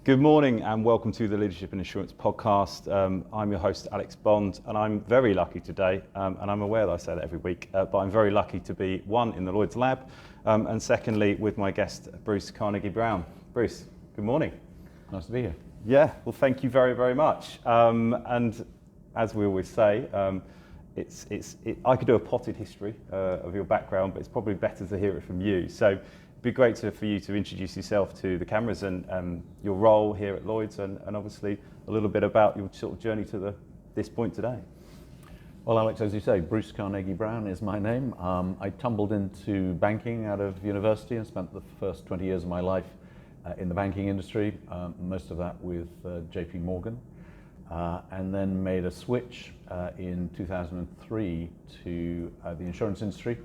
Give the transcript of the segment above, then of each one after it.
Good morning and welcome to the Leadership in Insurance podcast. I'm your host, Alex Bond, and I'm very lucky today, and I'm aware that I say that every week, but I'm very lucky to be, one, in the Lloyds lab, and secondly, with my guest, Bruce Carnegie Brown. Bruce, good morning. Nice to be here. Yeah, well, thank you very, very much. And as we always say, I could do a potted history of your background, but it's probably better to hear it from you. So it'd be great for you to introduce yourself to the cameras and your role here at Lloyds, and obviously a little bit about your sort of journey to this point today. Well, Alex, as you say, Bruce Carnegie Brown is my name. I tumbled into banking out of university and spent the first 20 years of my life in the banking industry, most of that with JP Morgan, and then made a switch in 2003 to the insurance industry,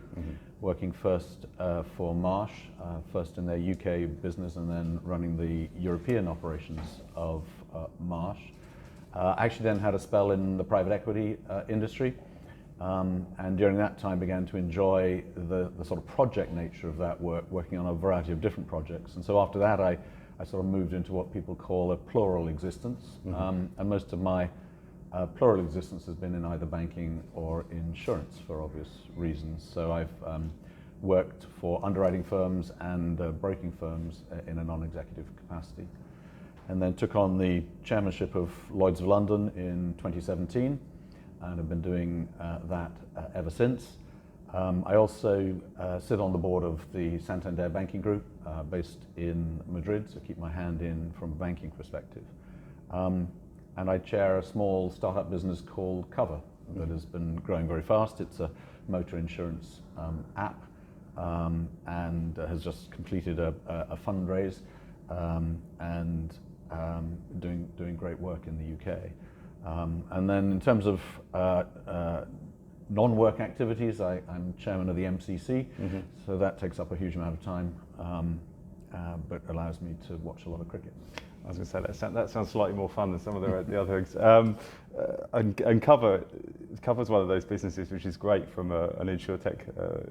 working first for Marsh, first in their UK business and then running the European operations of Marsh. I actually then had a spell in the private equity industry, and during that time began to enjoy the sort of project nature of that work, working on a variety of different projects. And so after that I sort of moved into what people call a plural existence, and most of my plural existence has been in either banking or insurance for obvious reasons. So I've worked for underwriting firms and broking firms in a non-executive capacity, and then took on the chairmanship of Lloyds of London in 2017 and have been doing that ever since. I also sit on the board of the Santander Banking Group based in Madrid, so keep my hand in from a banking perspective. And I chair a small startup business called Cover that has been growing very fast. It's a motor insurance app, and has just completed a fundraise and doing great work in the UK. And then in terms of non-work activities, I'm chairman of the MCC, so that takes up a huge amount of time, but allows me to watch a lot of cricket. I was going to say that sounds slightly more fun than some of the other things. And Cover's one of those businesses which is great from an insurtech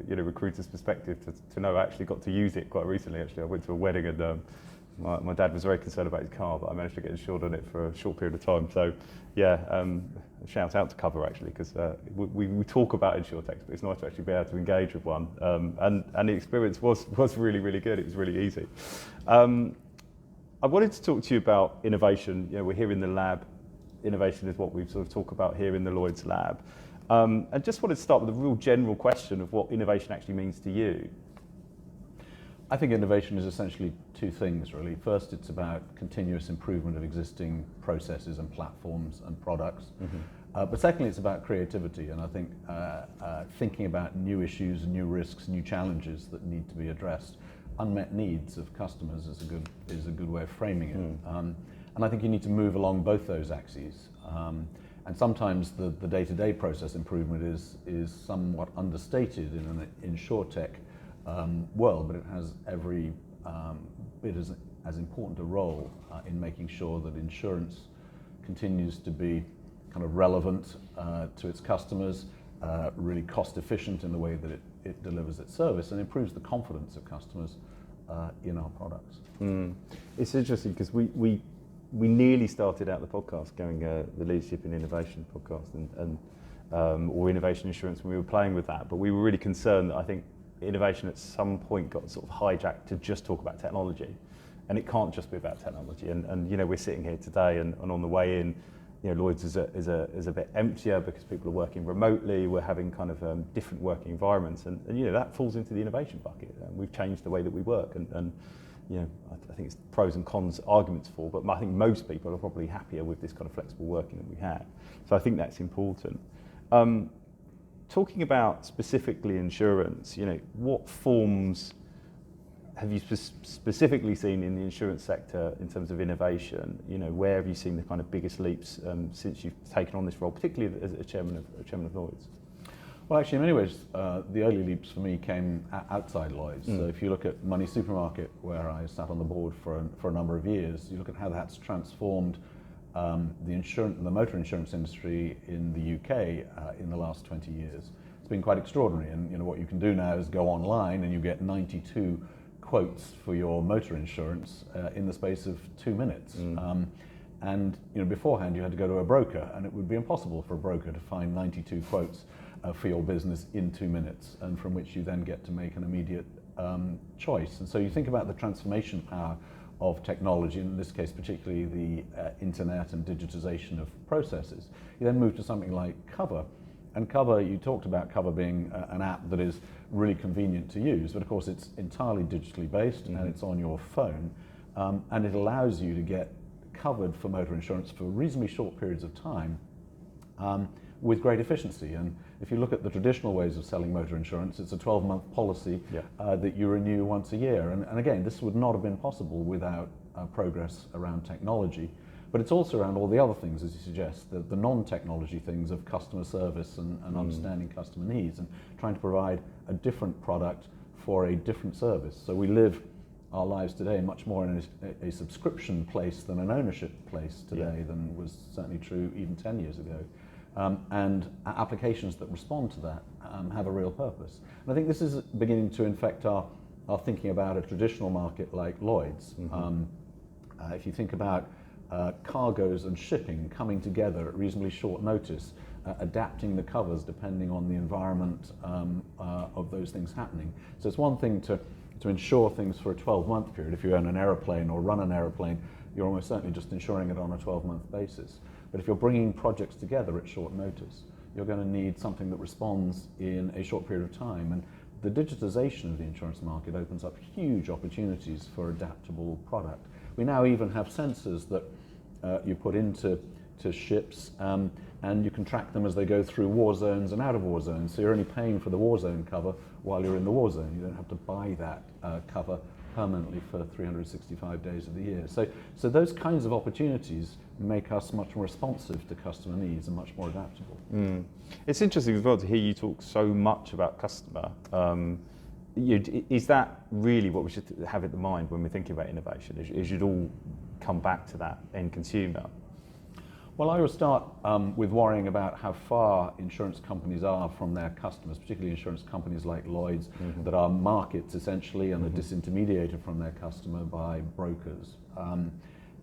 recruiter's perspective to know I actually got to use it quite recently. Actually, I went to a wedding and my dad was very concerned about his car, but I managed to get insured on it for a short period of time. So yeah, shout out to Cover actually, because we talk about insurtechs, but it's nice to actually be able to engage with one. And the experience was really, really good. It was really easy. I wanted to talk to you about innovation. We're here in the lab. Innovation is what we sort of talk about here in the Lloyds lab. And just wanted to start with a real general question of what innovation actually means to you. I think innovation is essentially two things, really. First, it's about continuous improvement of existing processes and platforms and products. But secondly, it's about creativity, and I think thinking about new issues, new risks, new challenges that need to be addressed. Unmet needs of customers is a good way of framing it. And I think you need to move along both those axes. And sometimes the day-to-day process improvement is somewhat understated in an insurtech world, but it has every bit as important a role in making sure that insurance continues to be kind of relevant to its customers, really cost efficient in the way that it delivers its service, and improves the confidence of customers in our products. It's interesting because we nearly started out the podcast going the Leadership in Innovation podcast or Innovation Insurance when we were playing with that, but we were really concerned that I think innovation at some point got sort of hijacked to just talk about technology, and it can't just be about technology. And we're sitting here today, and on the way in, Lloyds is a bit emptier because people are working remotely. We're having kind of different working environments, and that falls into the innovation bucket. We've changed the way that we work, and I think it's pros and cons arguments for, but I think most people are probably happier with this kind of flexible working that we have. So I think that's important. Talking about specifically insurance, what forms have you specifically seen in the insurance sector in terms of innovation? Where have you seen the kind of biggest leaps since you've taken on this role, particularly as a chairman of Lloyds? Well, actually, in many ways, the early leaps for me came outside Lloyds. So if you look at Money Supermarket, where I sat on the board for a number of years, you look at how that's transformed the motor insurance industry in the UK in the last 20 years. It's been quite extraordinary, and what you can do now is go online and you get 92 quotes for your motor insurance in the space of 2 minutes. And beforehand you had to go to a broker, and it would be impossible for a broker to find 92 quotes for your business in 2 minutes, and from which you then get to make an immediate choice. And so you think about the transformation power of technology, in this case particularly the internet and digitization of processes. You then move to something like Cover. And Cover, you talked about Cover being an app that is really convenient to use, but of course it's entirely digitally based, and it's on your phone, and it allows you to get covered for motor insurance for reasonably short periods of time with great efficiency. And if you look at the traditional ways of selling motor insurance, it's a 12-month policy that you renew once a year. And again, this would not have been possible without progress around technology. But it's also around all the other things, as you suggest, the non-technology things of customer service and understanding customer needs and trying to provide a different product for a different service. So we live our lives today much more in a subscription place than an ownership place today than was certainly true even 10 years ago. And applications that respond to that have a real purpose. And I think this is beginning to infect our thinking about a traditional market like Lloyds. If you think about cargoes and shipping coming together at reasonably short notice, adapting the covers depending on the environment of those things happening. So it's one thing to insure things for a 12-month period. If you own an aeroplane or run an aeroplane, you're almost certainly just insuring it on a 12-month basis. But if you're bringing projects together at short notice, you're going to need something that responds in a short period of time. And the digitization of the insurance market opens up huge opportunities for adaptable product. We now even have sensors that you put into ships, and you can track them as they go through war zones and out of war zones. So you're only paying for the war zone cover while you're in the war zone. You don't have to buy that cover permanently for 365 days of the year. So those kinds of opportunities make us much more responsive to customer needs and much more adaptable. It's interesting as well to hear you talk so much about customer. Is that really what we should have in mind when we're thinking about innovation? It should all come back to that end consumer. Well, I would start with worrying about how far insurance companies are from their customers, particularly insurance companies like Lloyds, that are markets essentially and are disintermediated from their customer by brokers.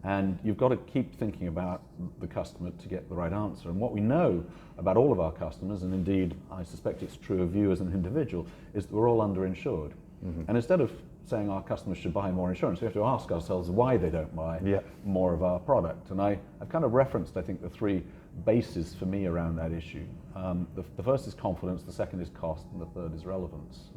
And you've got to keep thinking about the customer to get the right answer. And what we know about all of our customers, and indeed I suspect it's true of you as an individual, is that we're all underinsured. And instead of saying our customers should buy more insurance, we have to ask ourselves why they don't buy more of our product. And I've kind of referenced, I think, the three bases for me around that issue. The first is confidence, the second is cost, and the third is relevance.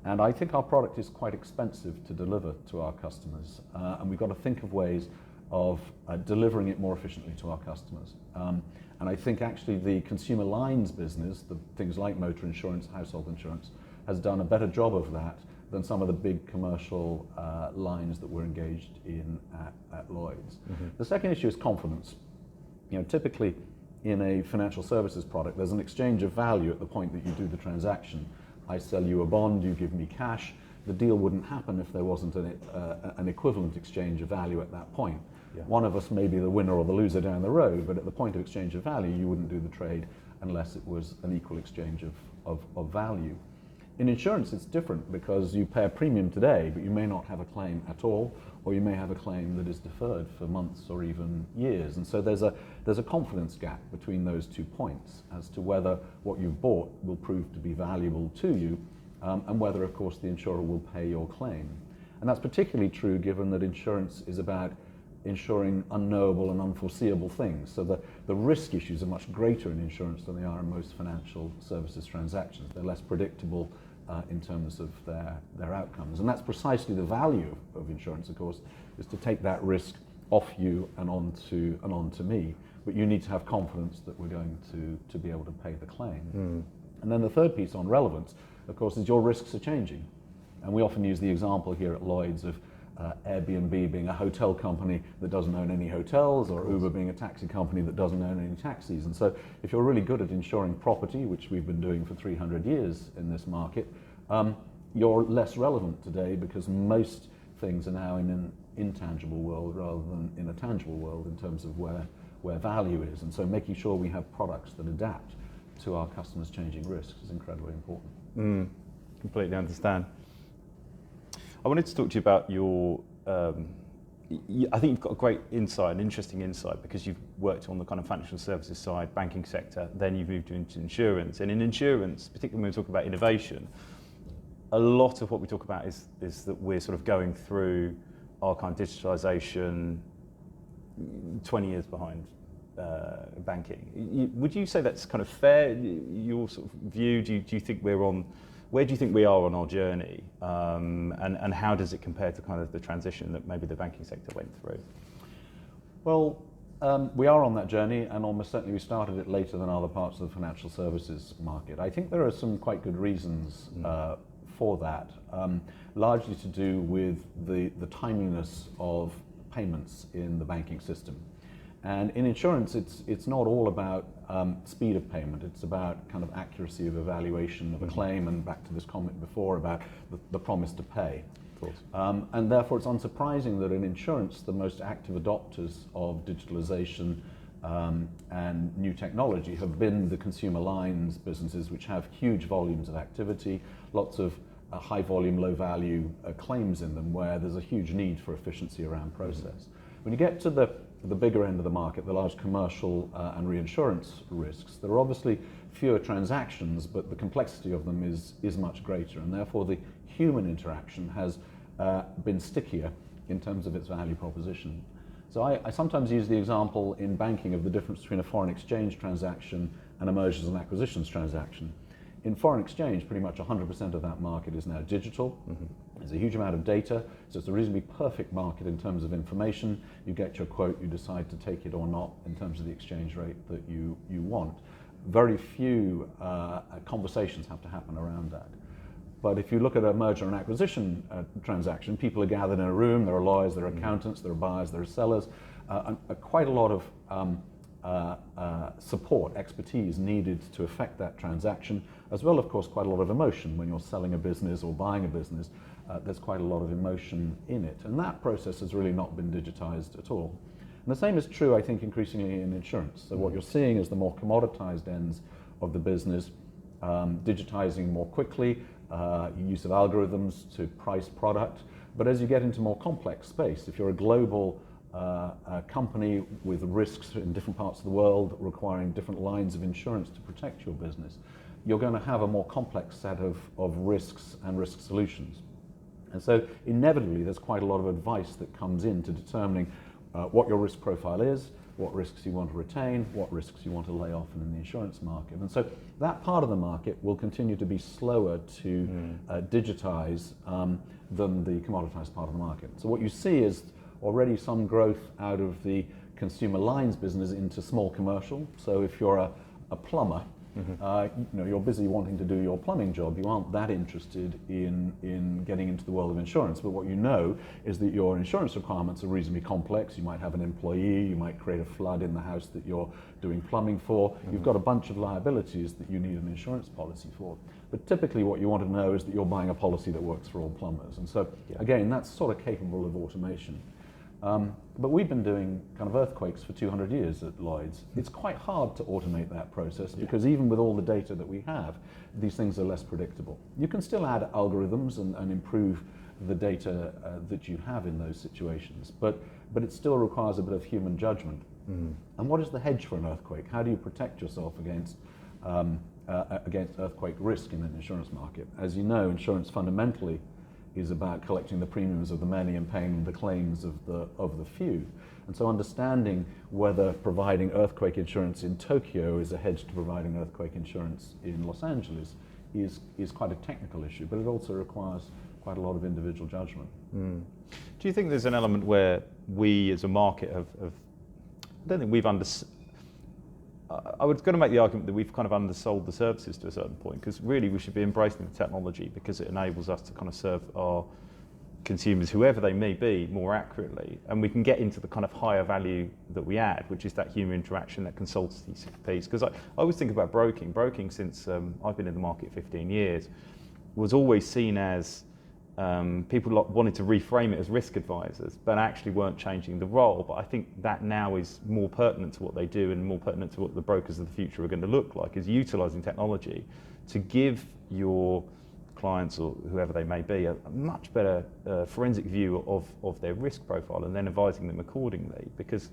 And I think our product is quite expensive to deliver to our customers, and we've got to think of ways of delivering it more efficiently to our customers. And I think actually the consumer lines business, the things like motor insurance, household insurance, has done a better job of that than some of the big commercial lines that we're engaged in at Lloyds. The second issue is confidence. Typically in a financial services product, there's an exchange of value at the point that you do the transaction. I sell you a bond, you give me cash. The deal wouldn't happen if there wasn't an equivalent exchange of value at that point. One of us may be the winner or the loser down the road, but at the point of exchange of value, you wouldn't do the trade unless it was an equal exchange of value. In insurance, it's different because you pay a premium today, but you may not have a claim at all, or you may have a claim that is deferred for months or even years. And so there's a confidence gap between those 2 points as to whether what you've bought will prove to be valuable to you, and whether, of course, the insurer will pay your claim. And that's particularly true given that insurance is about insuring unknowable and unforeseeable things. So the risk issues are much greater in insurance than they are in most financial services transactions. They're less predictable in terms of their outcomes. And that's precisely the value of insurance, of course, is to take that risk off you and onto me. But you need to have confidence that we're going to be able to pay the claim. And then the third piece on relevance, of course, is your risks are changing. And we often use the example here at Lloyds of Airbnb being a hotel company that doesn't own any hotels, or Uber being a taxi company that doesn't own any taxis. And so if you're really good at insuring property, which we've been doing for 300 years in this market, you're less relevant today because most things are now in an intangible world rather than in a tangible world in terms of where value is. And so making sure we have products that adapt to our customers' changing risks is incredibly important. Completely understand. I wanted to talk to you about your. I think you've got a great insight, an interesting insight, because you've worked on the kind of financial services side, banking sector, then you've moved into insurance. And in insurance, particularly when we talk about innovation, a lot of what we talk about is that we're sort of going through our kind of digitalisation 20 years behind banking. Would you say that's kind of fair, your sort of view? Do you think where do you think we are on our journey, and how does it compare to kind of the transition that maybe the banking sector went through? Well, we are on that journey, and almost certainly we started it later than other parts of the financial services market. I think there are some quite good reasons for that, largely to do with the timeliness of payments in the banking system. And in insurance, it's not all about speed of payment. It's about kind of accuracy of evaluation of a claim, and back to this comment before about the promise to pay. Of course. And therefore, it's unsurprising that in insurance, the most active adopters of digitalization and new technology have been the consumer lines businesses, which have huge volumes of activity, lots of high volume, low value claims in them, where there's a huge need for efficiency around process. When you get to the bigger end of the market, the large commercial and reinsurance risks, there are obviously fewer transactions, but the complexity of them is much greater, and therefore the human interaction has been stickier in terms of its value proposition. So I sometimes use the example in banking of the difference between a foreign exchange transaction and a mergers and acquisitions transaction. In foreign exchange, pretty much 100% of that market is now digital. There's a huge amount of data, so it's a reasonably perfect market in terms of information. You get your quote, you decide to take it or not in terms of the exchange rate that you want. Very few conversations have to happen around that. But if you look at a merger and acquisition transaction, people are gathered in a room, there are lawyers, there are accountants, there are buyers, there are sellers, and quite a lot of support, expertise needed to effect that transaction, as well, of course, quite a lot of emotion. When you're selling a business or buying a business, there's quite a lot of emotion in it. And that process has really not been digitized at all. And the same is true, I think, increasingly in insurance. So what you're seeing is the more commoditized ends of the business digitizing more quickly, use of algorithms to price product. But as you get into more complex space, if you're a global a company with risks in different parts of the world requiring different lines of insurance to protect your business, you're going to have a more complex set of risks and risk solutions. And so inevitably there's quite a lot of advice that comes into determining what your risk profile is, what risks you want to retain, what risks you want to lay off in the insurance market. And so that part of the market will continue to be slower to digitize than the commoditized part of the market. So what you see is already some growth out of the consumer lines business into small commercial. So if you're a plumber, you're busy wanting to do your plumbing job. You aren't that interested in getting into the world of insurance. But what you know is that your insurance requirements are reasonably complex. You might have an employee, you might create a flood in the house that you're doing plumbing for. You've got a bunch of liabilities that you need an insurance policy for. But typically what you want to know is that you're buying a policy that works for all plumbers. And so, again, that's sort of capable of automation. But we've been doing kind of earthquakes for 200 years at Lloyds. It's quite hard to automate that process because even with all the data that we have, these things are less predictable. You can still add algorithms and improve the data that you have in those situations, but it still requires a bit of human judgment. And what is the hedge for an earthquake? How do you protect yourself against earthquake risk in an insurance market? As you know, insurance fundamentally is about collecting the premiums of the many and paying the claims of the few. And so understanding whether providing earthquake insurance in Tokyo is a hedge to providing earthquake insurance in Los Angeles is quite a technical issue, but it also requires quite a lot of individual judgment. Do you think there's an element where we as a market have I don't think we've I was going to make the argument that we've kind of undersold the services to a certain point, because really we should be embracing the technology because it enables us to kind of serve our consumers, whoever they may be, more accurately, and we can get into the kind of higher value that we add, which is that human interaction, that consultancy piece. Because I always think about broking. Broking, since I've been in the market 15 years, was always seen as people wanted to reframe it as risk advisors, but actually weren't changing the role. But I think that now is more pertinent to what they do and more pertinent to what the brokers of the future are going to look like, is utilising technology to give your clients or whoever they may be a much better forensic view of their risk profile and then advising them accordingly. Because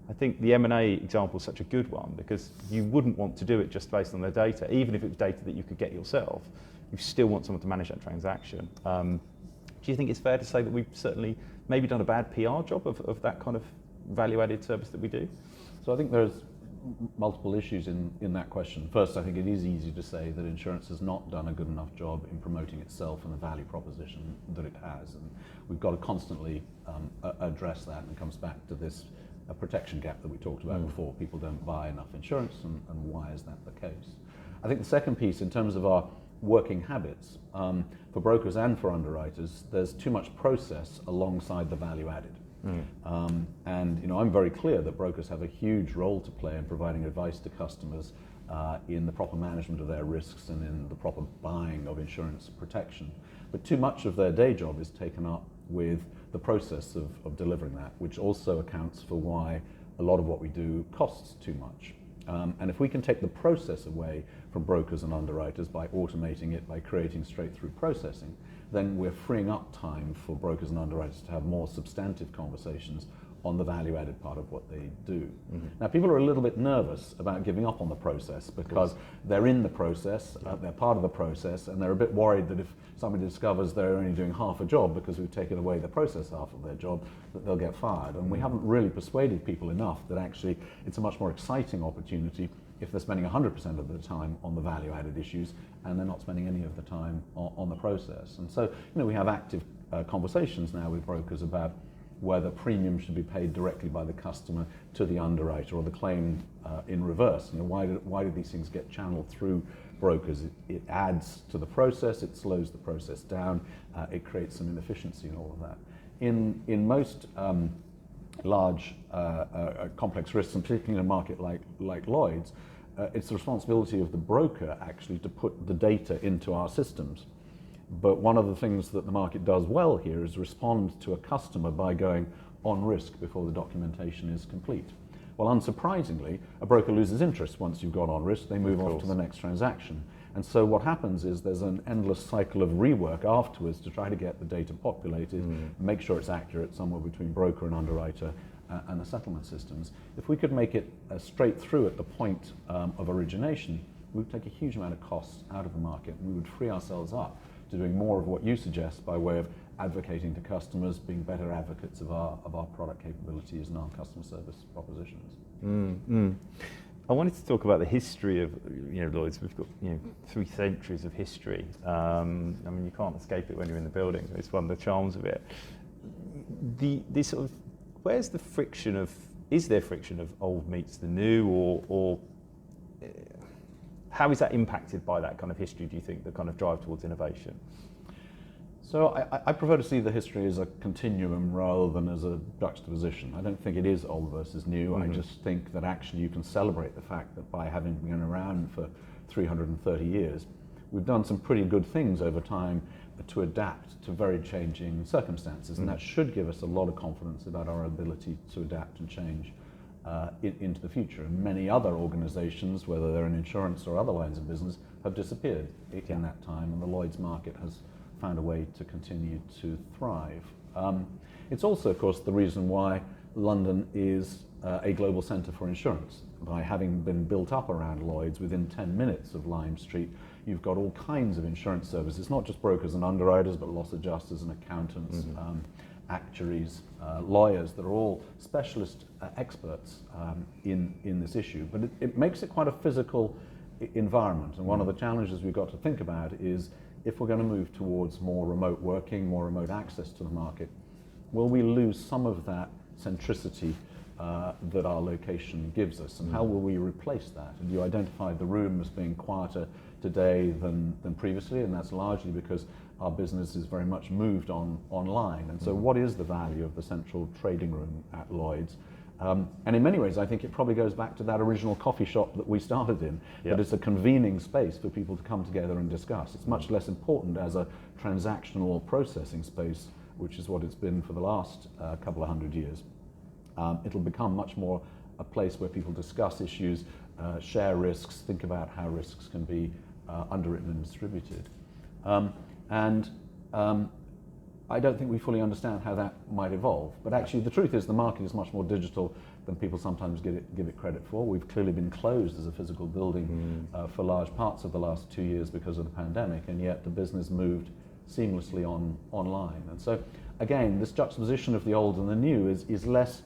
I think the M&A example is such a good one, because you wouldn't want to do it just based on their data, even if it was data that you could get yourself. You still want someone to manage that transaction. Do you think it's fair to say that we've certainly maybe done a bad PR job of that kind of value-added service that we do? So I think there's multiple issues in that question. First, I think it is easy to say that insurance has not done a good enough job in promoting itself and the value proposition that it has, and we've got to constantly address that, and it comes back to this protection gap that we talked about before. People don't buy enough insurance, and why is that the case? I think the second piece, in terms of our working habits, for brokers and for underwriters, there's too much process alongside the value added. And I'm very clear that brokers have a huge role to play in providing advice to customers in the proper management of their risks and in the proper buying of insurance protection. But too much of their day job is taken up with the process of delivering that, which also accounts for why a lot of what we do costs too much. And if we can take the process away from brokers and underwriters by automating it, by creating straight-through processing, then we're freeing up time for brokers and underwriters to have more substantive conversations on the value-added part of what they do. Now, people are a little bit nervous about giving up on the process because they're in the process, they're part of the process, and they're a bit worried that if somebody discovers they're only doing half a job because we've taken away the process half of their job, that they'll get fired. And we haven't really persuaded people enough that actually it's a much more exciting opportunity if they're spending 100% of the time on the value-added issues and they're not spending any of the time on the process. And so, we have active conversations now with brokers about whether premium should be paid directly by the customer to the underwriter or the claim in reverse. Why do these things get channeled through brokers? It adds to the process, it slows the process down, it creates some inefficiency in all of that. In most large complex risks, and particularly in a market like Lloyd's, it's the responsibility of the broker actually to put the data into our systems. But one of the things that the market does well here is respond to a customer by going on risk before the documentation is complete. Well, unsurprisingly, a broker loses interest once you've gone on risk. They move on to the next transaction. And so what happens is there's an endless cycle of rework afterwards to try to get the data populated, make sure it's accurate somewhere between broker and underwriter and the settlement systems. If we could make it straight through at the point of origination, we would take a huge amount of costs out of the market, and we would free ourselves up to doing more of what you suggest by way of advocating to customers, being better advocates of our product capabilities and our customer service propositions. I wanted to talk about the history of Lloyds. We've got 3 centuries of history. You can't escape it when you're in the building. It's one of the charms of it. The sort of, where's the friction of? Is there friction of old meets the new, or how is that impacted by that kind of history, do you think, the kind of drive towards innovation? So I prefer to see the history as a continuum rather than as a juxtaposition. I don't think it is old versus new. I just think that actually you can celebrate the fact that by having been around for 330 years, we've done some pretty good things over time to adapt to very changing circumstances. And that should give us a lot of confidence about our ability to adapt and change into the future. And many other organizations, whether they're in insurance or other lines of business, have disappeared in that time, and the Lloyd's market has found a way to continue to thrive. It's also, of course, the reason why London is a global centre for insurance. By having been built up around Lloyd's, within 10 minutes of Lime Street, you've got all kinds of insurance services. It's not just brokers and underwriters, but loss adjusters and accountants, actuaries, lawyers that are all specialist experts in this issue. But it makes it quite a physical environment. And one of the challenges we've got to think about is, if we're going to move towards more remote working, more remote access to the market, will we lose some of that centricity that our location gives us? And how will we replace that? And you identified the room as being quieter today than previously, and that's largely because our business is very much moved online. And so what is the value of the central trading room at Lloyd's? And in many ways, I think it probably goes back to that original coffee shop that we started in, that it's a convening space for people to come together and discuss. It's much less important as a transactional processing space, which is what it's been for the last couple of hundred years. It'll become much more a place where people discuss issues, share risks, think about how risks can be underwritten and distributed. And I don't think we fully understand how that might evolve. But actually, the truth is the market is much more digital than people sometimes give it credit for. We've clearly been closed as a physical building for large parts of the last 2 years because of the pandemic, and yet the business moved seamlessly online. And so, again, this juxtaposition of the old and the new is less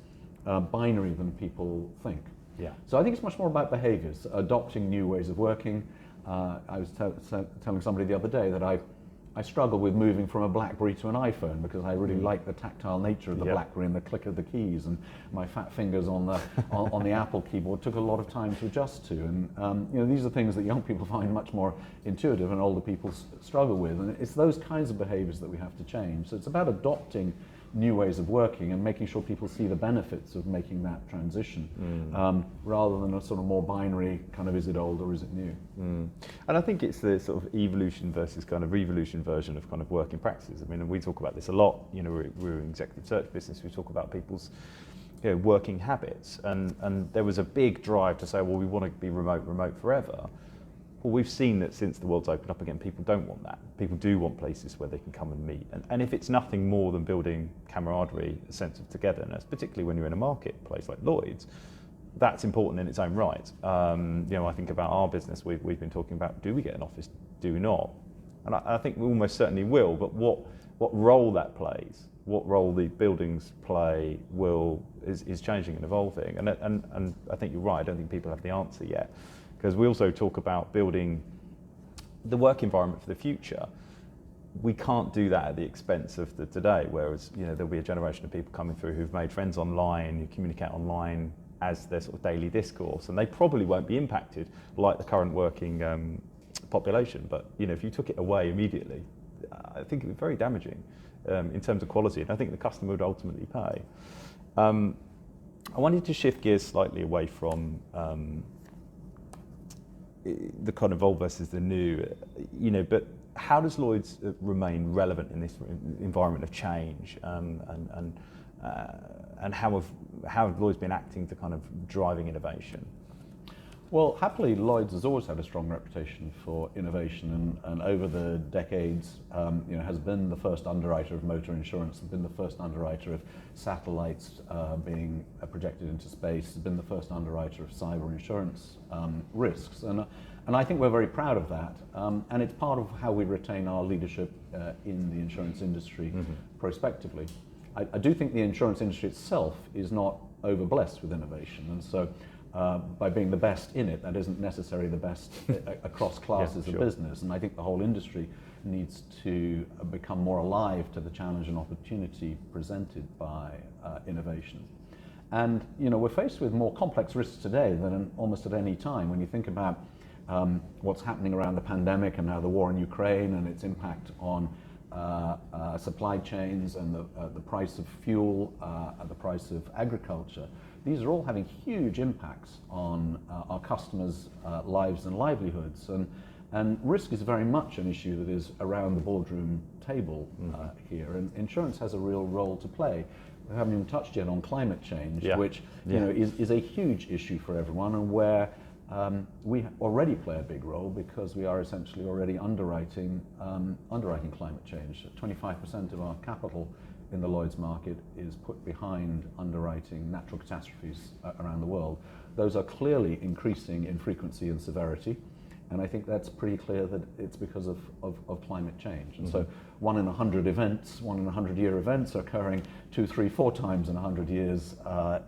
binary than people think. Yeah. So I think it's much more about behaviours, adopting new ways of working. I was telling somebody the other day that I struggle with moving from a BlackBerry to an iPhone because I really like the tactile nature of the BlackBerry and the click of the keys, and my fat fingers on the on the Apple keyboard took a lot of time to adjust to. And you know, these are things that young people find much more intuitive and older people struggle with. And it's those kinds of behaviours that we have to change. So it's about adopting new ways of working and making sure people see the benefits of making that transition, rather than a sort of more binary kind of, is it old or is it new? And I think it's the sort of evolution versus kind of revolution version of kind of working practices. I mean, we talk about this a lot. You know, we're an executive search business. We talk about people's working habits, and there was a big drive to say, well, we want to be remote forever. Well, we've seen that since the world's opened up again, people don't want that. People do want places where they can come and meet. And if it's nothing more than building camaraderie, a sense of togetherness, particularly when you're in a marketplace like Lloyd's, that's important in its own right. You know, I think about our business, we've been talking about, do we get an office, do we not? And I think we almost certainly will, but what role that plays, what role the buildings play is changing and evolving. And I think you're right, I don't think people have the answer yet. Because we also talk about building the work environment for the future. We can't do that at the expense of the today, whereas, you know, there'll be a generation of people coming through who've made friends online, who communicate online as their sort of daily discourse, and they probably won't be impacted like the current working population. But, you know, if you took it away immediately, I think it would be very damaging in terms of quality, and I think the customer would ultimately pay. I wanted to shift gears slightly away from the kind of old versus the new, you know, but how does Lloyd's remain relevant in this environment of change, and how have Lloyd's been acting to kind of driving innovation? Well, happily, Lloyd's has always had a strong reputation for innovation, and over the decades, you know, has been the first underwriter of motor insurance, has been the first underwriter of satellites being projected into space, has been the first underwriter of cyber insurance risks, and I think we're very proud of that, and it's part of how we retain our leadership in the insurance industry prospectively. I do think the insurance industry itself is not over-blessed with innovation, and so by being the best in it, that isn't necessarily the best across classes of business. And I think the whole industry needs to become more alive to the challenge and opportunity presented by innovation. And, you know, we're faced with more complex risks today than almost at any time. When you think about what's happening around the pandemic and now the war in Ukraine and its impact on supply chains and the price of fuel, the price of agriculture, these are all having huge impacts on our customers' lives and livelihoods. And risk is very much an issue that is around the boardroom table here. And insurance has a real role to play. We haven't even touched yet on climate change, which you know is a huge issue for everyone, and where we already play a big role because we are essentially already underwriting climate change. 25% of our capital in the Lloyd's market is put behind underwriting natural catastrophes around the world. Those are clearly increasing in frequency and severity, and I think that's pretty clear that it's because of climate change. And so 1 in 100 events, 1 in 100-year events are occurring 2, 3, 4 times in 100 years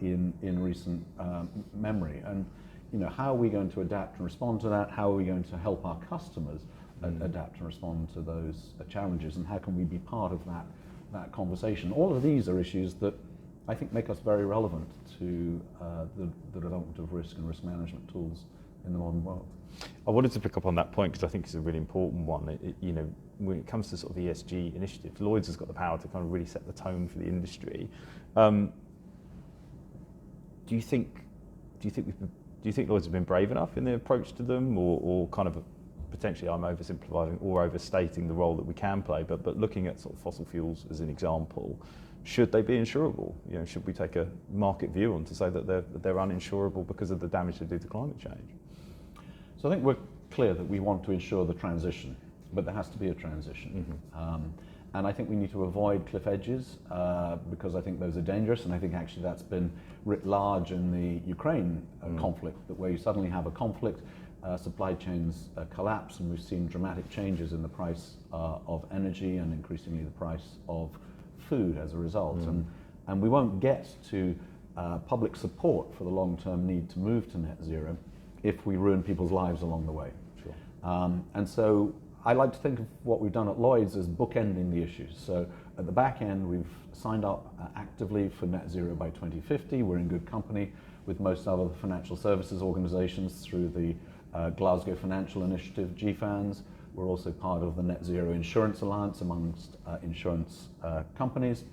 in recent memory. And you know, how are we going to adapt and respond to that? How are we going to help our customers adapt and respond to those challenges? And how can we be part of that conversation? All of these are issues that I think make us very relevant to the development of risk and risk management tools in the modern world. I wanted to pick up on that point because I think it's a really important one. You know, when it comes to sort of ESG initiatives, Lloyd's has got the power to kind of really set the tone for the industry. Do you think Lloyd's have been brave enough in their approach to them, or kind of potentially I'm oversimplifying or overstating the role that we can play, but looking at sort of fossil fuels as an example, should they be insurable? You know, should we take a market view on to say that they're uninsurable because of the damage they do to climate change? So I think we're clear that we want to ensure the transition but there has to be a transition. Mm-hmm. And I think we need to avoid cliff edges because I think those are dangerous, and I think actually that's been writ large in the Ukraine conflict, that where you suddenly have a conflict, supply chains collapse, and we've seen dramatic changes in the price of energy and increasingly the price of food as a result. And we won't get to public support for the long-term need to move to net zero if we ruin people's lives along the way. Sure. And so I like to think of what we've done at Lloyds as bookending the issues. So at the back end, we've signed up actively for net zero by 2050. We're in good company with most other financial services organizations through the Glasgow Financial Initiative, GFANZ. We're also part of the Net Zero Insurance Alliance amongst insurance companies.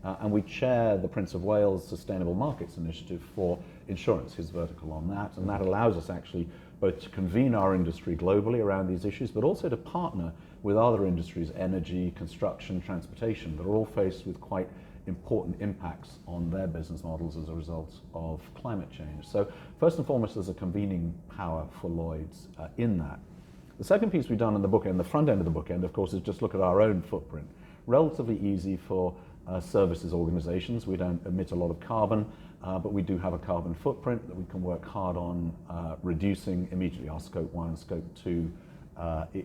And we chair the Prince of Wales Sustainable Markets Initiative for insurance, his vertical on that. And that allows us actually both to convene our industry globally around these issues, but also to partner with other industries, energy, construction, transportation, that are all faced with quite important impacts on their business models as a result of climate change. So first and foremost, there's a convening power for Lloyds in that. The second piece we've done in the bookend, the front end of the bookend, of course, is just look at our own footprint. Relatively easy for services organizations. We don't emit a lot of carbon, but we do have a carbon footprint that we can work hard on reducing immediately our scope 1 and scope 2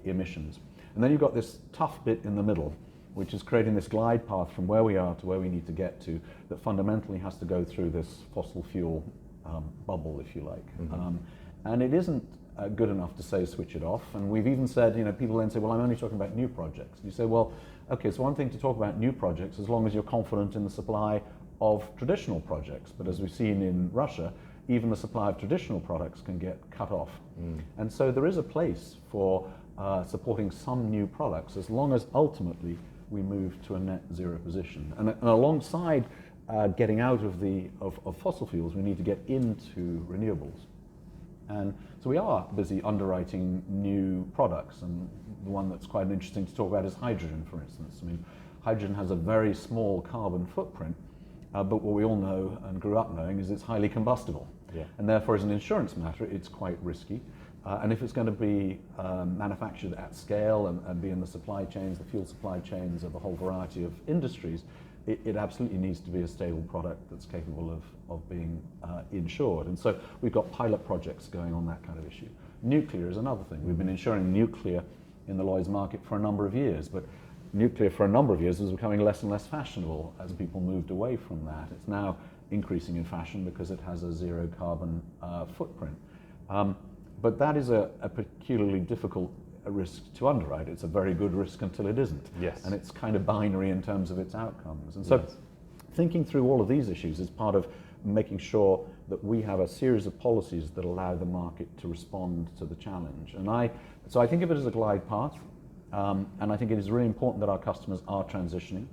emissions. And then you've got this tough bit in the middle, which is creating this glide path from where we are to where we need to get to, that fundamentally has to go through this fossil fuel bubble, if you like. Mm-hmm. And it isn't good enough to say switch it off. And we've even said, people then say, well, I'm only talking about new projects. And you say, well, okay, it's one thing to talk about new projects as long as you're confident in the supply of traditional projects. But as we've seen in Russia, even the supply of traditional products can get cut off. And so there is a place for supporting some new products as long as ultimately we move to a net zero position. And alongside getting out of fossil fuels, we need to get into renewables. And so we are busy underwriting new products, and the one that's quite interesting to talk about is hydrogen, for instance. I mean, hydrogen has a very small carbon footprint, but what we all know and grew up knowing is it's highly combustible. Yeah. And therefore, as an insurance matter, it's quite risky. And if it's going to be manufactured at scale and be in the supply chains, the fuel supply chains of a whole variety of industries, it absolutely needs to be a stable product that's capable of being insured. And so we've got pilot projects going on that kind of issue. Nuclear is another thing. We've been insuring nuclear in the Lloyds market for a number of years, but nuclear for a number of years was becoming less and less fashionable as people moved away from that. It's now increasing in fashion because it has a zero carbon footprint. But that is a peculiarly difficult risk to underwrite. It's a very good risk until it isn't. Yes. And it's kind of binary in terms of its outcomes. And so yes. Thinking through all of these issues is part of making sure that we have a series of policies that allow the market to respond to the challenge. And so I think of it as a glide path, and I think it is really important that our customers are transitioning.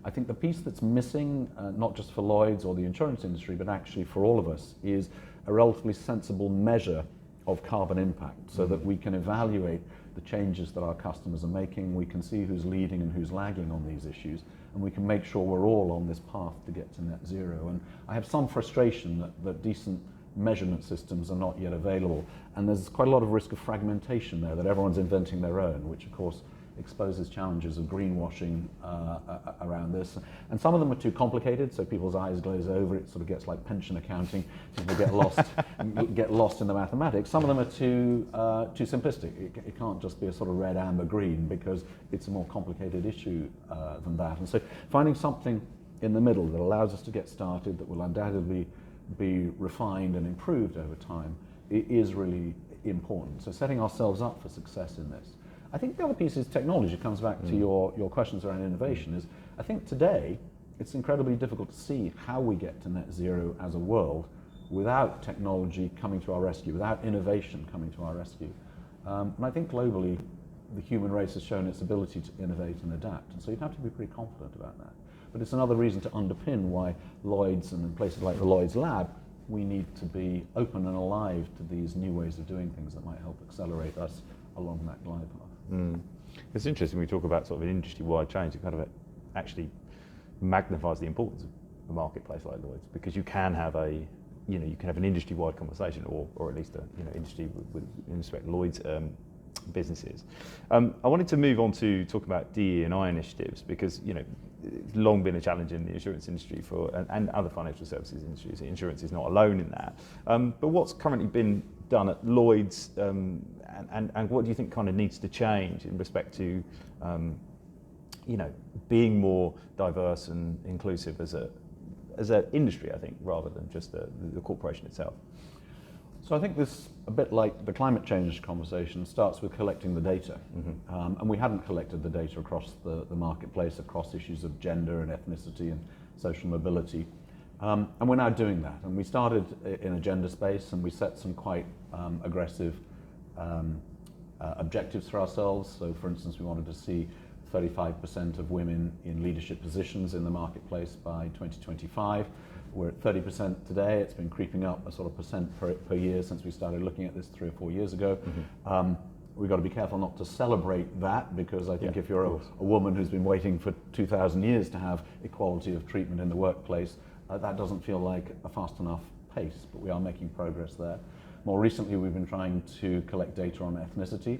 I think the piece that's missing, not just for Lloyds or the insurance industry, but actually for all of us, is a relatively sensible measure of carbon impact so that we can evaluate the changes that our customers are making, we can see who's leading and who's lagging on these issues, and we can make sure we're all on this path to get to net zero. And I have some frustration that decent measurement systems are not yet available, and there's quite a lot of risk of fragmentation there, that everyone's inventing their own, which of course exposes challenges of greenwashing around this. And some of them are too complicated, so people's eyes glaze over. It sort of gets like pension accounting. People get lost in the mathematics. Some of them are too simplistic. It can't just be a sort of red, amber, green, because it's a more complicated issue than that. And so finding something in the middle that allows us to get started, that will undoubtedly be refined and improved over time, is really important. So setting ourselves up for success in this. I think the other piece is technology. It comes back to your questions around innovation. Is I think today it's incredibly difficult to see how we get to net zero as a world without technology coming to our rescue, without innovation coming to our rescue. And I think globally the human race has shown its ability to innovate and adapt, and so you'd have to be pretty confident about that. But it's another reason to underpin why Lloyds and in places like the Lloyds Lab, we need to be open and alive to these new ways of doing things that might help accelerate us along that glide path. It's interesting when we talk about sort of an industry-wide change. It kind of actually magnifies the importance of a marketplace like Lloyds, because you can have an industry-wide conversation, or at least industry with in respect Lloyds businesses. I wanted to move on to talk about DE&I initiatives because, it's long been a challenge in the insurance industry and other financial services industries. Insurance is not alone in that. But what's currently been done at Lloyds, and what do you think kind of needs to change in respect to, being more diverse and inclusive as an industry, I think, rather than just the corporation itself? So I think this, a bit like the climate change conversation, starts with collecting the data. And we hadn't collected the data across the marketplace, across issues of gender and ethnicity and social mobility. And we're now doing that. And we started in a gender space, and we set some quite aggressive objectives for ourselves. So for instance, we wanted to see 35% of women in leadership positions in the marketplace by 2025. We're at 30% today. It's been creeping up a sort of percent per year since we started looking at this 3 or 4 years ago. We've got to be careful not to celebrate that, because I think if you're a woman who's been waiting for 2,000 years to have equality of treatment in the workplace, that doesn't feel like a fast enough pace, but we are making progress there. More recently, we've been trying to collect data on ethnicity.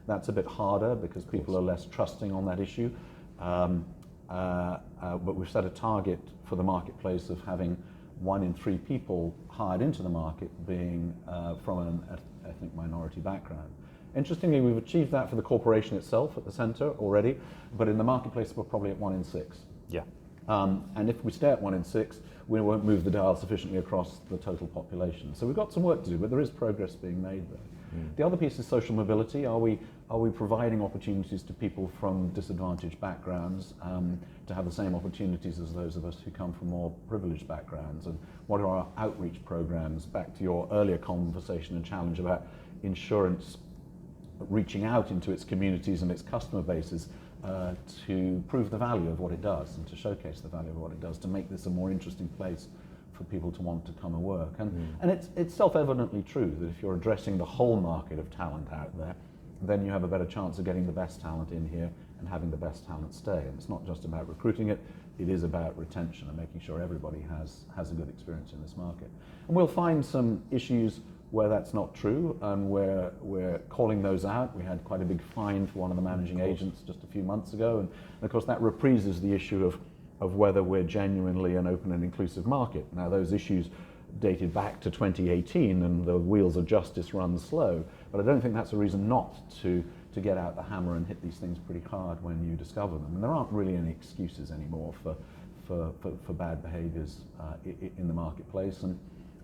That's a bit harder because people are less trusting on that issue. But we've set a target for the marketplace of having 1 in 3 people hired into the market being from an ethnic minority background. Interestingly, we've achieved that for the corporation itself at the centre already, but in the marketplace we're probably at 1 in 6. Yeah. And if we stay at 1 in 6, we won't move the dial sufficiently across the total population. So we've got some work to do, but there is progress being made there. The other piece is social mobility. Are we providing opportunities to people from disadvantaged backgrounds to have the same opportunities as those of us who come from more privileged backgrounds? And what are our outreach programs? Back to your earlier conversation and challenge about insurance reaching out into its communities and its customer bases to prove the value of what it does and to showcase the value of what it does, to make this a more interesting place for people to want to come and work. And it's self-evidently true that if you're addressing the whole market of talent out there, then you have a better chance of getting the best talent in here and having the best talent stay. And it's not just about recruiting it, it is about retention and making sure everybody has a good experience in this market. And we'll find some issues where that's not true, and we're calling those out. We had quite a big fine for one of the managing agents just a few months ago, and of course that reprises the issue of whether we're genuinely an open and inclusive market. Now those issues dated back to 2018 and the wheels of justice run slow, but I don't think that's a reason not to get out the hammer and hit these things pretty hard when you discover them. And there aren't really any excuses anymore for bad behaviours in the marketplace.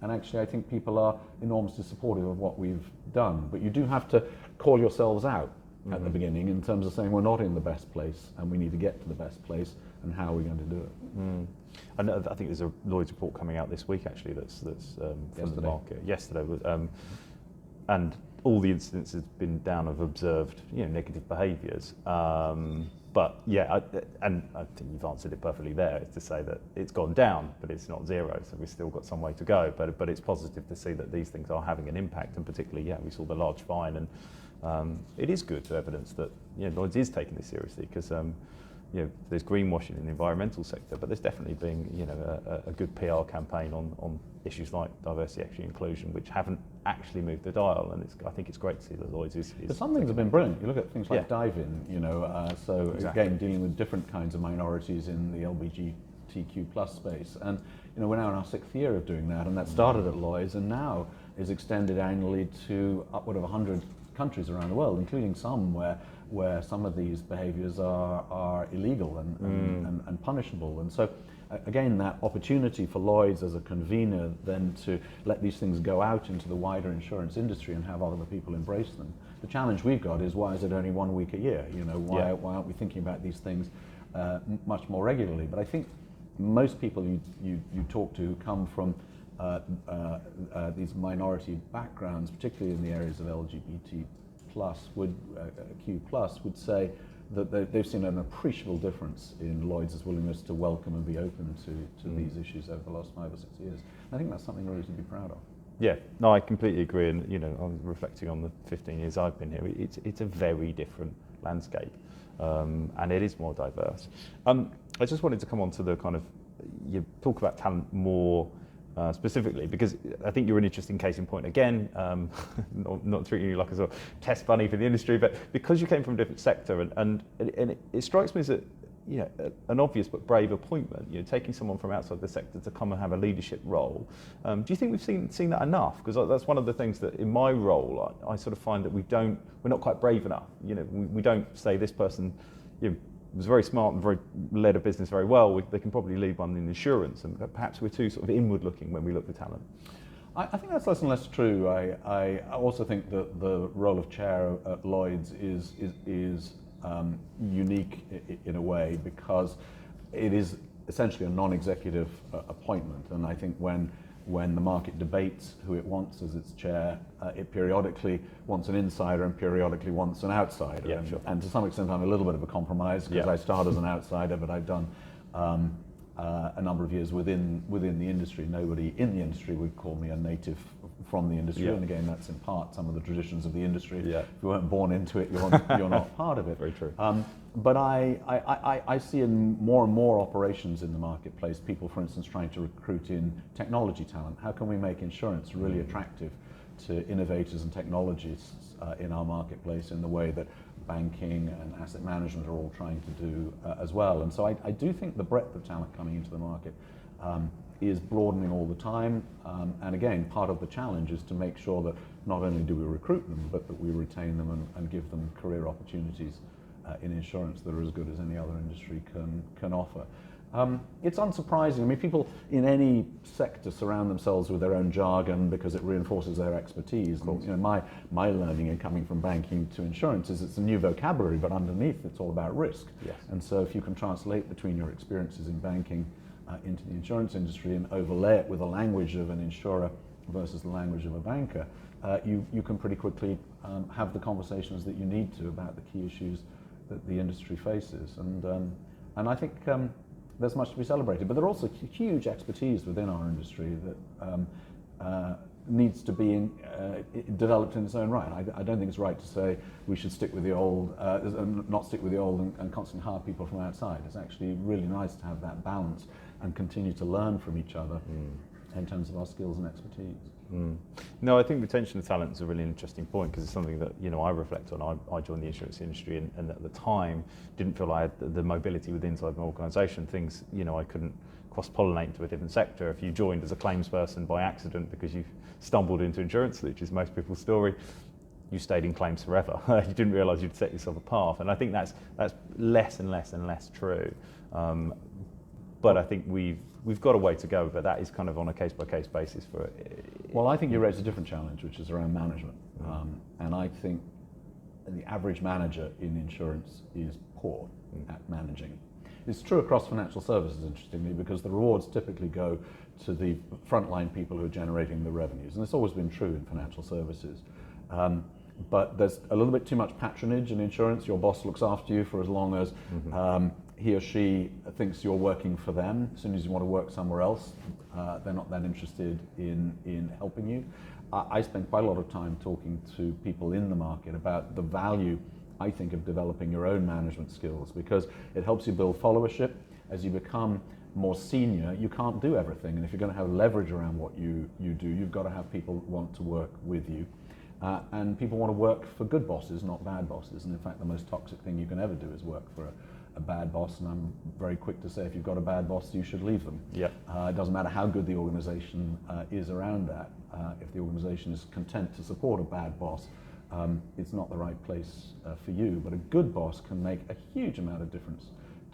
And actually I think people are enormously supportive of what we've done, but you do have to call yourselves out at the beginning in terms of saying we're not in the best place and we need to get to the best place, and how are we going to do it? And I think there's a Lloyd's report coming out this week actually that's from the market yesterday, and all the incidents have been down of observed negative behaviours. But yeah, and I think you've answered it perfectly there, is to say that it's gone down, but it's not zero, so we've still got some way to go. But it's positive to see that these things are having an impact, and particularly, we saw the large fine, and it is good to evidence that Lloyds is taking this seriously, because there's greenwashing in the environmental sector, but there's definitely been a good PR campaign on issues like diversity, equity, inclusion, which haven't actually moved the dial, and I think it's great to see that Lloyds is. But some things have been brilliant. You look at things like dive-in, so exactly. Again, dealing with different kinds of minorities in the LGBTQ plus space, and we're now in our 6th year of doing that, and that started at Lloyds and now is extended annually to upward of 100 countries around the world, including some where some of these behaviours are illegal and punishable. And so again, that opportunity for Lloyds as a convener then to let these things go out into the wider insurance industry and have other people embrace them. The challenge we've got is, why is it only 1 week a year? Why aren't we thinking about these things much more regularly? But I think most people you talk to who come from these minority backgrounds, particularly in the areas of LGBT Q plus, would say that they've seen an appreciable difference in Lloyds' willingness to welcome and be open to these issues over the last 5 or 6 years. I think that's something really to be proud of. Yeah, no, I completely agree, and I'm reflecting on the 15 years I've been here. It's a very different landscape, and it is more diverse. I just wanted to come on to the kind of, you talk about talent more specifically, because I think you're an interesting case in point again, not treating you like a sort of test bunny for the industry, but because you came from a different sector, and it strikes me as an obvious but brave appointment, taking someone from outside the sector to come and have a leadership role. Do you think we've seen that enough? Because that's one of the things that in my role, I sort of find that we're not quite brave enough. We don't say this person, was very smart and led a business very well. They can probably lead one in insurance, and perhaps we're too sort of inward looking when we look for talent. I think that's less and less true. I also think that the role of chair at Lloyds is unique in a way, because it is essentially a non-executive appointment, and I think when the market debates who it wants as its chair, it periodically wants an insider and periodically wants an outsider. Yeah, sure. And to some extent I'm a little bit of a compromise, because I started as an outsider, but I've done a number of years within the industry. Nobody in the industry would call me a native from the industry, and again that's in part some of the traditions of the industry. If you weren't born into it, you're not part of it. Very true. But I see in more and more operations in the marketplace, people, for instance, trying to recruit in technology talent. How can we make insurance really attractive to innovators and technologists in our marketplace, in the way that banking and asset management are all trying to do as well? And so I do think the breadth of talent coming into the market is broadening all the time. And again, part of the challenge is to make sure that not only do we recruit them, but that we retain them and give them career opportunities in insurance that are as good as any other industry can offer. It's unsurprising. I mean, people in any sector surround themselves with their own jargon because it reinforces their expertise. My learning in coming from banking to insurance is it's a new vocabulary, but underneath it's all about risk. Yes. And so if you can translate between your experiences in banking into the insurance industry and overlay it with the language of an insurer versus the language of a banker, you can pretty quickly have the conversations that you need to about the key issues that the industry faces. And I think there's much to be celebrated, but there are also huge expertise within our industry that needs to be developed in its own right. I don't think it's right to say we should stick with the old, not stick with the old and constantly hire people from outside. It's actually really nice to have that balance and continue to learn from each other in terms of our skills and expertise. No, I think retention of talent is a really interesting point, because it's something that I reflect on. I joined the insurance industry and at the time didn't feel I had the mobility within inside my organisation. Things I couldn't cross-pollinate into a different sector. If you joined as a claims person by accident because you stumbled into insurance, which is most people's story, you stayed in claims forever. You didn't realise you'd set yourself apart, and I think that's less and less and less true. But I think we've got a way to go, but that is kind of on a case-by-case basis for it. Well, I think you raise a different challenge, which is around management. And I think the average manager in insurance is poor at managing. It's true across financial services, interestingly, because the rewards typically go to the frontline people who are generating the revenues. And it's always been true in financial services. But there's a little bit too much patronage in insurance. Your boss looks after you for as long as he or she thinks you're working for them. As soon as you want to work somewhere else, they're not that interested in helping you. I spend quite a lot of time talking to people in the market about the value, I think, of developing your own management skills, because it helps you build followership. As you become more senior, you can't do everything, and if you're going to have leverage around what you do, you've got to have people want to work with you. And people want to work for good bosses, not bad bosses. And in fact, the most toxic thing you can ever do is work for a bad boss. And I'm very quick to say, if you've got a bad boss, you should leave them. Yeah. It doesn't matter how good the organization is around that. If the organization is content to support a bad boss, it's not the right place for you. But a good boss can make a huge amount of difference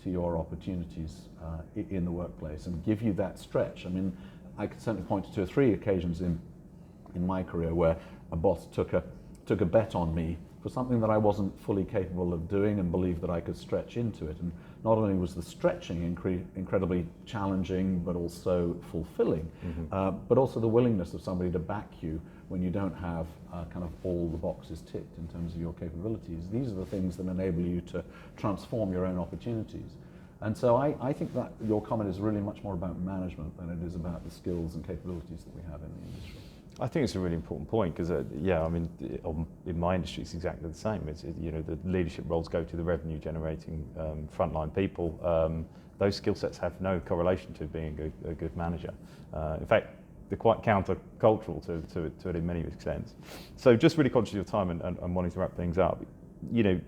to your opportunities in the workplace and give you that stretch. I mean, I could certainly point to 2 or 3 occasions in my career where a boss took a bet on me for something that I wasn't fully capable of doing and believed that I could stretch into it. And not only was the stretching incredibly challenging but also fulfilling, but also the willingness of somebody to back you when you don't have kind of all the boxes ticked in terms of your capabilities. These are the things that enable you to transform your own opportunities. And so I think that your comment is really much more about management than it is about the skills and capabilities that we have in the industry. I think it's a really important point, because in my industry it's exactly the same. It's the leadership roles go to the revenue generating frontline people. Those skill sets have no correlation to being a good manager. In fact, they're quite counter-cultural to it in many extents. So just really conscious of your time and wanting to wrap things up, you know,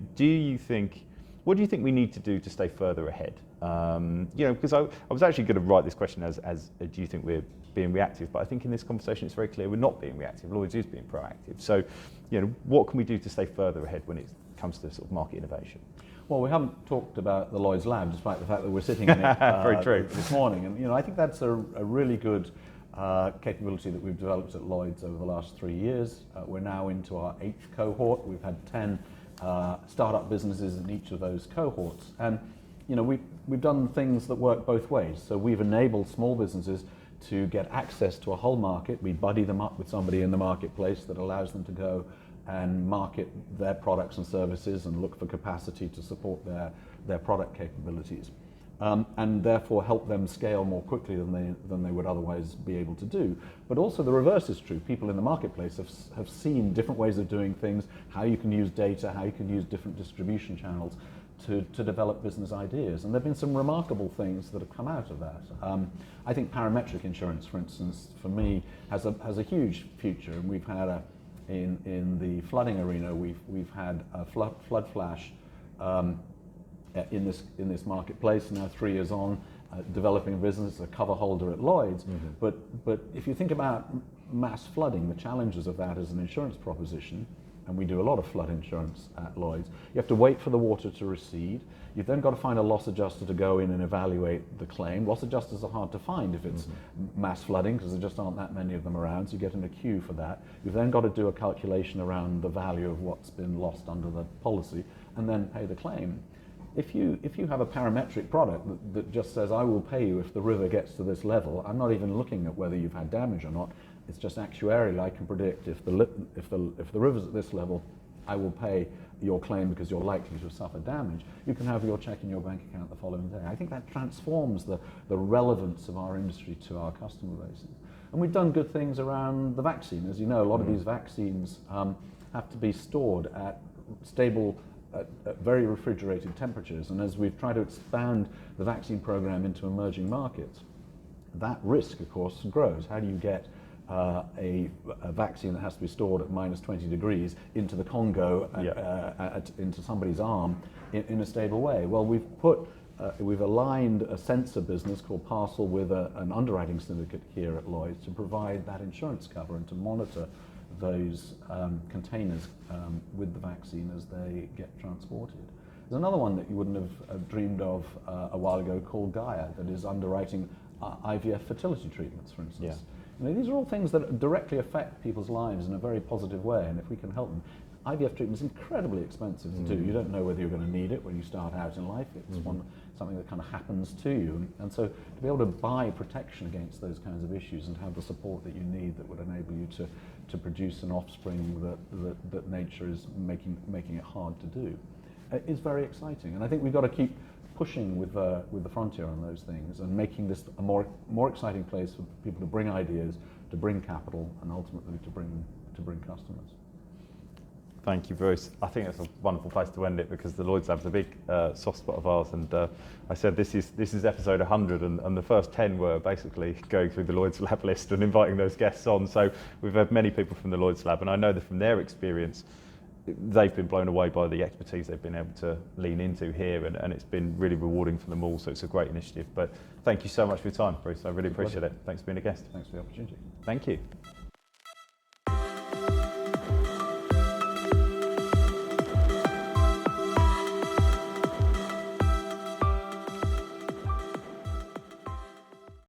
what do you think we need to do to stay further ahead? You know, because I was actually going to write this question as do you think we're being reactive? But I think in this conversation it's very clear we're not being reactive. Lloyds is being proactive. So, you know, what can we do to stay further ahead when it comes to sort of market innovation? Well, we haven't talked about the Lloyds Lab, despite the fact that we're sitting in it Very true. this morning. And you know, I think that's a really good capability that we've developed at Lloyds over the last 3 years. We're now into our 8th cohort. We've had 10 startup businesses in each of those cohorts. And you know, we've done things that work both ways. So we've enabled small businesses to get access to a whole market. We buddy them up with somebody in the marketplace that allows them to go and market their products and services and look for capacity to support their product capabilities, and therefore help them scale more quickly than they would otherwise be able to do. But also the reverse is true. People in the marketplace have seen different ways of doing things, how you can use data, how you can use different distribution channels to develop business ideas. And there have been some remarkable things that have come out of that. I think parametric insurance, for instance, for me, has a huge future, and we've had in the flooding arena, we've had a flood flash in this marketplace now 3 years on, developing a business, a cover holder at Lloyds. Mm-hmm. But if you think about mass flooding, the challenges of that as an insurance proposition, and we do a lot of flood insurance at Lloyds, you have to wait for the water to recede. You've then got to find a loss adjuster to go in and evaluate the claim. Loss adjusters are hard to find if it's mass flooding, because there just aren't that many of them around, so you get in a queue for that. You've then got to do a calculation around the value of what's been lost under the policy, and then pay the claim. If you have a parametric product that just says, I will pay you if the river gets to this level, I'm not even looking at whether you've had damage or not, it's just actuarially I can predict if the river's at this level, I will pay your claim because you're likely to suffer damage. You can have your check in your bank account the following day. I think that transforms the relevance of our industry to our customer base. And we've done good things around the vaccine. As you know, a lot of these vaccines have to be stored at stable, at very refrigerated temperatures. And as we've tried to expand the vaccine program into emerging markets, that risk, of course, grows. How do you get a vaccine that has to be stored at minus 20 degrees into the Congo, into somebody's arm in a stable way? Well, we've aligned a sensor business called Parcel with an underwriting syndicate here at Lloyds to provide that insurance cover and to monitor those containers with the vaccine as they get transported. There's another one that you wouldn't have dreamed of a while ago called Gaia, that is underwriting IVF fertility treatments, for instance. Yeah. You know, these are all things that directly affect people's lives in a very positive way, and if we can help them. IVF treatment is incredibly expensive to do. You don't know whether you're going to need it when you start out in life. It's something that kind of happens to you. And so to be able to buy protection against those kinds of issues and have the support that you need that would enable you to produce an offspring that nature is making it hard to do is very exciting. And I think we've got to keep pushing with the frontier on those things and making this a more exciting place for people to bring ideas, to bring capital, and ultimately to bring customers. Thank you, Bruce. I think that's a wonderful place to end it, because the Lloyds Lab's a big soft spot of ours, and I said this is episode 100, and the first 10 were basically going through the Lloyds Lab list and inviting those guests on. So we've had many people from the Lloyds Lab, and I know that from their experience, they've been blown away by the expertise they've been able to lean into here, and it's been really rewarding for them all. So it's a great initiative. But thank you so much for your time, Bruce. I really appreciate it. Thanks for being a guest. Thanks for the opportunity. Thank you.